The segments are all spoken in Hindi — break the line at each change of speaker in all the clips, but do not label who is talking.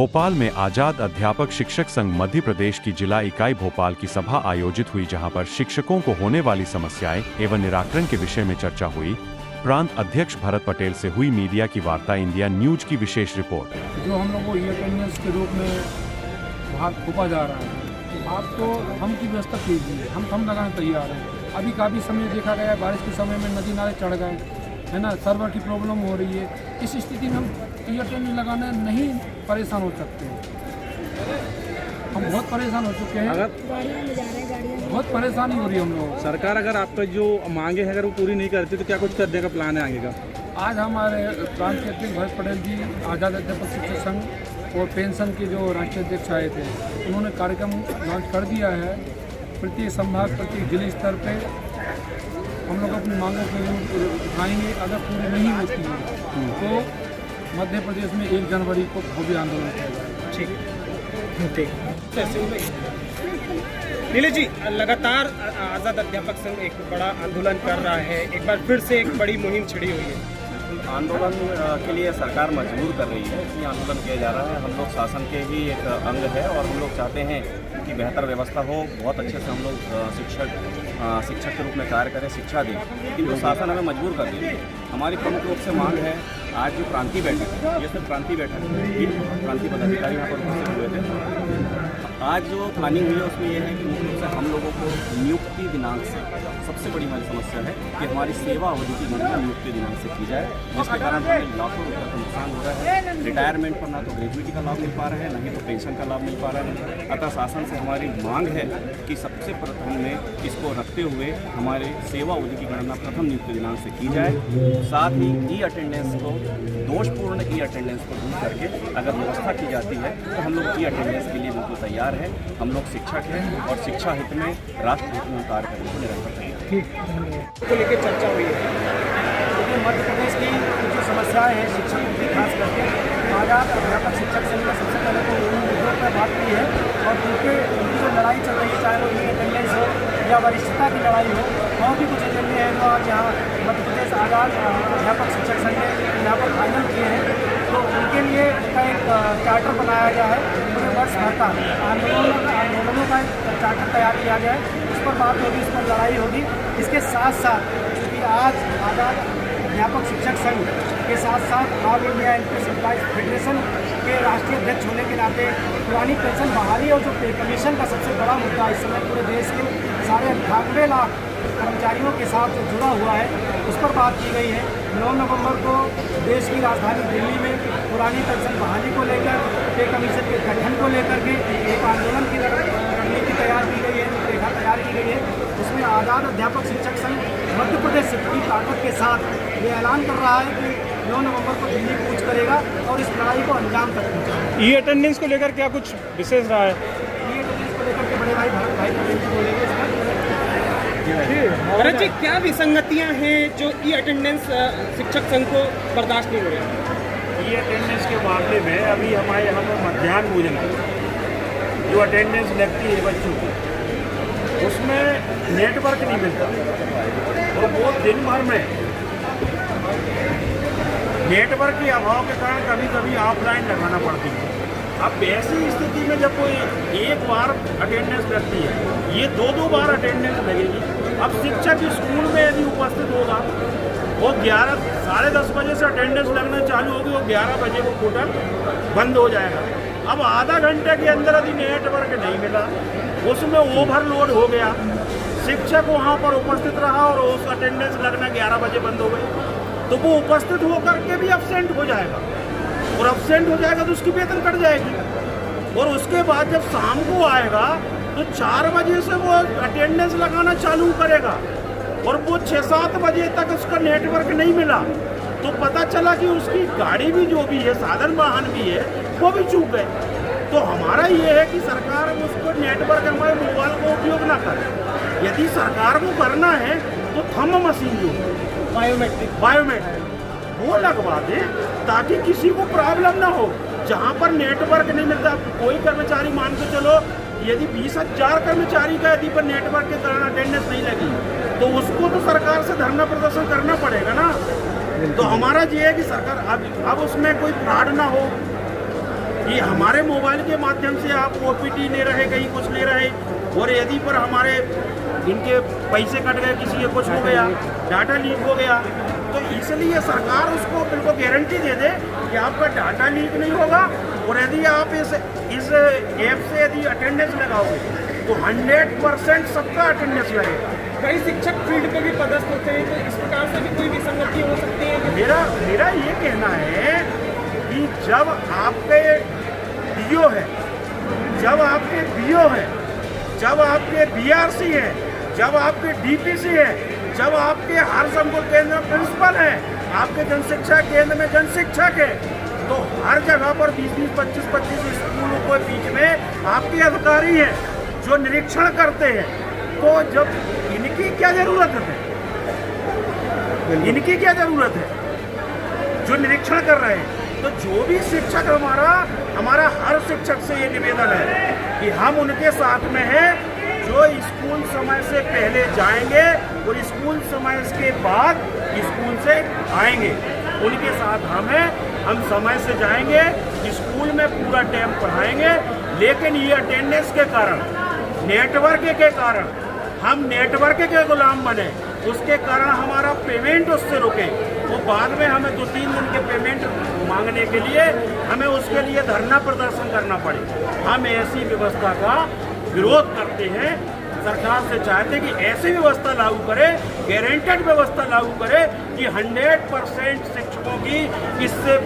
भोपाल में आजाद अध्यापक शिक्षक संघ मध्य प्रदेश की जिला इकाई भोपाल की सभा आयोजित हुई, जहां पर शिक्षकों को होने वाली समस्याएं एवं निराकरण के विषय में चर्चा हुई। प्रांत अध्यक्ष भरत पटेल से हुई मीडिया की वार्ता। इंडिया न्यूज की विशेष रिपोर्ट।
जो हम लोग को ई-अटेंडेंस के रूप में वहाँ थोपा जा रहा है, आप तो हम की व्यवस्था कीजिए, हम लगाने तैयार हैं। अभी काफ़ी समय देखा गया है, बारिश के समय में नदी नाले चढ़ गए, है ना, सर्वर की प्रॉब्लम हो रही है। इस स्थिति में हम ई-अटेंडेंस लगाने नहीं परेशान हो सकते हैं। हम बहुत परेशान हो चुके हैं, बहुत परेशानी हो रही है हम लोग।
सरकार अगर आपका जो मांगे है अगर वो पूरी नहीं करती तो क्या कुछ करने का प्लान है आगे का?
आज हमारे प्रांत के अध्यक्ष भरत पटेल जी, आजाद अध्यापक शिक्षक संघ और पेंशन के जो राष्ट्रीय अध्यक्ष आए थे, उन्होंने कार्यक्रम लॉन्च कर दिया है। प्रत्येक संभाग, प्रत्येक जिले स्तर पे हम लोग अपनी मांगों को उठाएंगे। अगर पूरी नहीं होती है तो मध्य प्रदेश में 1 जनवरी को भव्य आंदोलन किया जाएगा।
ठीक। नीलेश जी, लगातार आज़ाद अध्यापक संघ एक बड़ा आंदोलन कर रहा है, एक बार फिर से एक बड़ी मुहिम छिड़ी हुई है।
आंदोलन के लिए सरकार मजबूर कर रही है कि आंदोलन किया जा रहा है। हम लोग शासन के ही एक अंग है और हम लोग चाहते हैं कि बेहतर व्यवस्था हो, बहुत अच्छे से हम लोग शिक्षक के रूप में कार्य करें, शिक्षा दें, लेकिन जो शासन हमें मजबूर कर रही है। हमारी प्रमुख रूप से मांग है, आज जो प्रांतीय बैठक है, ये सिर्फ प्रांतीय बैठक है, प्रांतीय पदाधिकारी यहाँ पर उपस्थित हुए थे। आज जो प्लानिंग हुई है उसमें यह है कि मुख्य रूप से हम लोगों को नियुक्ति दिनांक से, सबसे बड़ी हमारी समस्या है कि हमारी सेवा अवधि की गणना नियुक्ति दिनांक से की जाए, जिसके कारण हमें लाखों रुपये का नुकसान हो रहा है। रिटायरमेंट पर ना तो ग्रेजुएटी का लाभ मिल पा रहा है, ना ही तो पेंशन का लाभ मिल पा रहा है। अतः शासन से हमारी मांग है कि सबसे प्रथम में इसको रखते हुए हमारे सेवा अवधि की गणना प्रथम नियुक्ति दिनांक से की जाए। साथ ही ई-अटेंडेंस को, दोषपूर्ण ई-अटेंडेंस को दूर करके अगर व्यवस्था की जाती है तो हम लोग ई-अटेंडेंस के लिए बिल्कुल तैयार है। हम लोग शिक्षक हैं और शिक्षा हित में, राष्ट्र हित में कार्य करने को निरंतर तैयार
को लेकर चर्चा हुई है।
क्योंकि मध्य प्रदेश की जो समस्याएं हैं शिक्षकों की, खास करके आजाद अध्यापक शिक्षक संघ ने सबसे पहले तो उन मुद्दों पर बात की है और उनकी जो लड़ाई चल रही है, चाहे वो ई-अटेंडेंस हो या वरिष्ठता की लड़ाई हो, और भी कुछ एजेंडे हैं जो आज यहाँ मध्य प्रदेश आजाद अध्यापक शिक्षक संघ ने यहाँ पर फाइनल किए हैं। तो उनके लिए उनका एक चार्टर बनाया गया है, पूरे वर्ष भर का आंदोलनों का एक चार्टर तैयार किया गया है। उस पर बात होगी, उस पर लड़ाई होगी। इसके साथ साथ क्योंकि आज आजाद अध्यापक शिक्षक संघ के साथ साथ all India employees employees federation के राष्ट्रीय अध्यक्ष होने के नाते पुरानी पेंशन बहाली और जो पे कमीशन का सबसे बड़ा मुद्दा इस समय पूरे देश के 98.5 लाख कर्मचारियों के साथ जो जुड़ा हुआ है, उस पर बात की गई है। 9 नवंबर को देश की राजधानी दिल्ली में पुरानी पेंशन बहाली को लेकर, पे कमीशन के गठन को लेकर के एक आंदोलन की रणनीति तैयार की गई है, रूपरेखा तैयार की गई है। उसमें आजाद अध्यापक शिक्षक संघ मध्य प्रदेश से पूरी ताकत के साथ ये ऐलान कर रहा है कि 9 नवंबर को दिल्ली कूच करेगा और इस लड़ाई को अंजाम तक पहुँचाएगा।
ई-अटेंडेंस को लेकर क्या कुछ विशेष रहा है?
ई-अटेंडेंस को लेकर के बड़े भाई भरत भाई पटेल जी बोलेंगे इस पर।
भरत जी, क्या विसंगतियां हैं जो ई-अटेंडेंस शिक्षक संघ को बर्दाश्त नहीं हो रही है?
ई-अटेंडेंस के मामले में अभी हमारे यहाँ पर मध्याह्न भोजन जो अटेंडेंस लगती है बच्चों को, उसमें नेटवर्क नहीं मिलता और वो दिन भर में नेटवर्क के अभाव के कारण कभी कभी ऑफलाइन लगाना पड़ती है। अब ऐसी स्थिति में जब कोई एक बार अटेंडेंस लगती है, ये 2-2 बार अटेंडेंस लगेगी। अब शिक्षक स्कूल में यदि उपस्थित होगा, वो 10 10:30 बजे से अटेंडेंस लगना चालू होगी, वो 11 बजे वो पोर्टल बंद हो जाएगा। अब आधा घंटे के अंदर यदि नेटवर्क नहीं मिला, उसमें ओवरलोड हो गया, शिक्षक वहाँ पर उपस्थित रहा और उस अटेंडेंस लगना 11 बजे बंद हो गई, तो वो उपस्थित होकर के भी अब्सेंट हो जाएगा और अब्सेंट हो जाएगा तो उसकी वेतन कट जाएगी। और उसके बाद जब शाम को आएगा तो 4 बजे से वो अटेंडेंस लगाना चालू करेगा और वो 6-7 बजे तक उसका नेटवर्क नहीं मिला तो पता चला कि उसकी गाड़ी भी जो भी है, साधन वाहन भी है, वो भी चूक गए। तो हमारा ये है कि सरकार उसको नेटवर्क हमारे मोबाइल को उपयोग ना करे। यदि सरकार को करना है तो थंब मशीन जो बायोमेट्रिक वो लगवा दे ताकि किसी को प्रॉब्लम ना हो। जहाँ पर नेटवर्क नहीं मिलता, कोई कर्मचारी मान के चलो यदि 20,000 कर्मचारी का यदि पर नेटवर्क के कारण अटेंडेंस नहीं लगी तो उसको तो सरकार से धरना प्रदर्शन करना पड़ेगा ना। तो हमारा ये है कि सरकार अब उसमें कोई फ्रॉड ना हो, ये हमारे मोबाइल के माध्यम से आप OPT ले रहे, कहीं कुछ ले रहे, और यदि पर हमारे इनके पैसे कट गए, किसी के कुछ हो गया, डाटा लीक हो गया, तो इसलिए सरकार उसको बिल्कुल गारंटी दे दे कि आपका डाटा लीक नहीं होगा। और यदि आप इस ऐप से यदि अटेंडेंस लगाओगे तो 100% सबका अटेंडेंस लगेगा।
कई शिक्षक फील्ड पे भी पदस्थ होते हैं, तो इस प्रकार से भी कोई विसंगति हो सकती है?
मेरा ये कहना है कि जब आपके DO है, जब आपके BO है, जब आपके BRC है, जब आपके DPC है, जब आपके हर संकुल केंद्र में प्रिंसिपल है, आपके जनशिक्षा केंद्र में जनशिक्षक है, तो हर जगह पर 20-20, 25-25 स्कूलों के बीच में आपके अधिकारी हैं जो निरीक्षण करते हैं। तो जब इनकी क्या जरूरत है, इनकी क्या जरूरत है जो निरीक्षण कर रहे हैं? तो जो भी शिक्षक हमारा हर शिक्षक से ये निवेदन है कि हम उनके साथ में हैं जो स्कूल समय से पहले जाएंगे और स्कूल समय के बाद स्कूल से आएंगे। उनके साथ हम समय से जाएंगे, स्कूल में पूरा टाइम पढ़ाएंगे, लेकिन ये अटेंडेंस के कारण, नेटवर्क के कारण हम नेटवर्क के गुलाम बने, उसके कारण हमारा पेमेंट उससे रुके, वो बाद में हमें 2-3 दिन के पेमेंट मांगने के लिए हमें उसके लिए धरना प्रदर्शन करना पड़े। हम ऐसी व्यवस्था का विरोध करते हैं। सरकार से चाहते हैं कि ऐसी व्यवस्था लागू करे, गारंटेड व्यवस्था लागू करे कि 100% शिक्षकों की इससे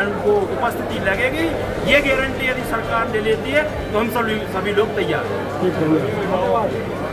उनको उपस्थिति लगेगी। ये गारंटी यदि सरकार ले लेती है तो हम सभी लोग तैयार हैं।